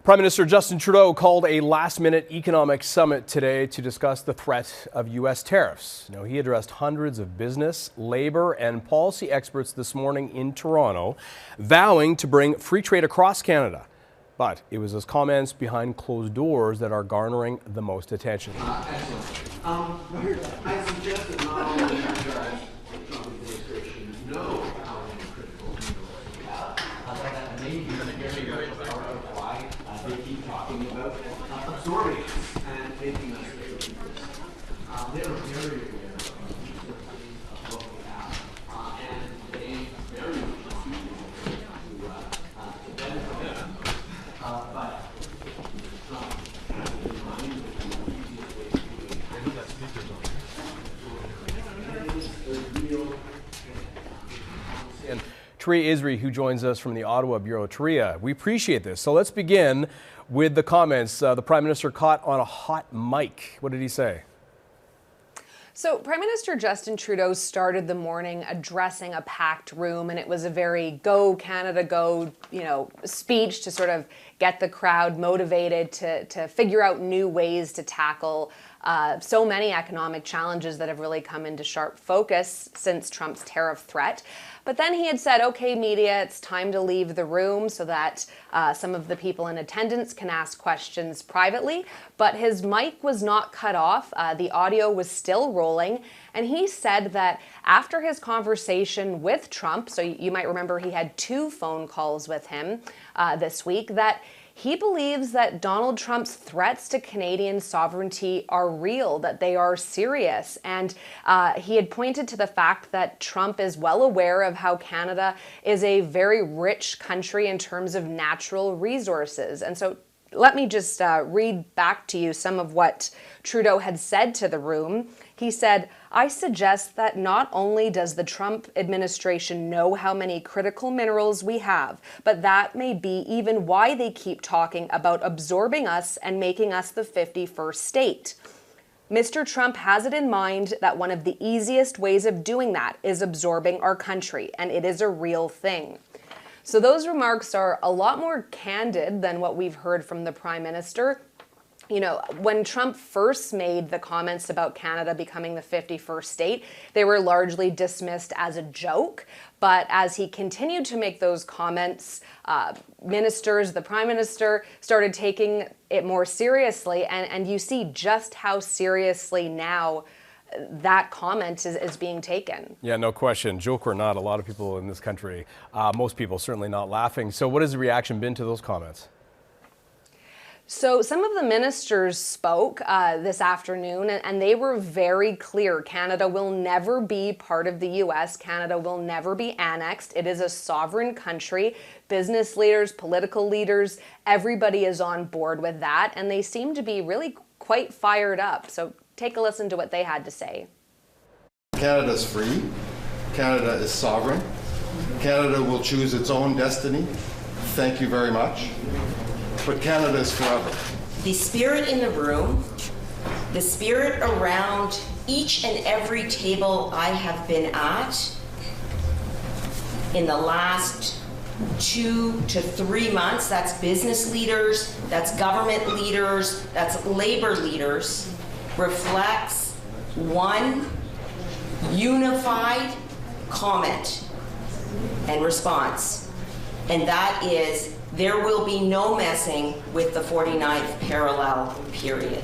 Prime Minister Justin Trudeau called a last-minute economic summit today to discuss the threat of U.S. tariffs. Now, he addressed hundreds of business, labor, and policy experts this morning in Toronto, vowing to bring free trade across Canada. But it was his comments behind closed doors that are garnering the most attention. Excellent. I suggest that not only does the Trump administration know how critical that may be very part of why they keep talking about absorbing us and making us they are very aware of what we have, and they very much to benefit them. But And Taria Isri, who joins us from the Ottawa Bureau. Taria, we appreciate this. So let's begin with the comments. The Prime Minister caught on a hot mic. What did he say? So Prime Minister Justin Trudeau started the morning addressing a packed room, and it was a very go Canada go, speech to sort of get the crowd motivated to figure out new ways to tackle so many economic challenges that have really come into sharp focus since Trump's tariff threat. But then he had said, okay, media, it's time to leave the room so that some of the people in attendance can ask questions privately. But his mic was not cut off. The audio was still rolling. And he said that after his conversation with Trump, so you might remember he had 2 phone calls with him this week, that he believes that Donald Trump's threats to Canadian sovereignty are real, that they are serious. And he had pointed to the fact that Trump is well aware of how Canada is a very rich country in terms of natural resources. And so let me just read back to you some of what Trudeau had said to the room. He said, "I suggest that not only does the Trump administration know how many critical minerals we have, but that may be even why they keep talking about absorbing us and making us the 51st state. Mr. Trump has it in mind that one of the easiest ways of doing that is absorbing our country, and it is a real thing." So those remarks are a lot more candid than what we've heard from the Prime Minister. When Trump first made the comments about Canada becoming the 51st state, they were largely dismissed as a joke. But as he continued to make those comments, ministers, the Prime Minister, started taking it more seriously. And you see just how seriously now that comment is being taken. Yeah, no question. Joke or not, a lot of people in this country, most people certainly not laughing. So what has the reaction been to those comments? So some of the ministers spoke this afternoon, and they were very clear. Canada will never be part of the U.S. Canada will never be annexed. It is a sovereign country. Business leaders, political leaders, everybody is on board with that, and they seem to be really quite fired up. So take a listen to what they had to say. Canada is free. Canada is sovereign. Canada will choose its own destiny. Thank you very much. But Canada is forever. The spirit in the room, the spirit around each and every table I have been at in the last 2 to 3 months, that's business leaders, that's government leaders, that's labor leaders, reflects one unified comment and response. And that is, there will be no messing with the 49th parallel, period.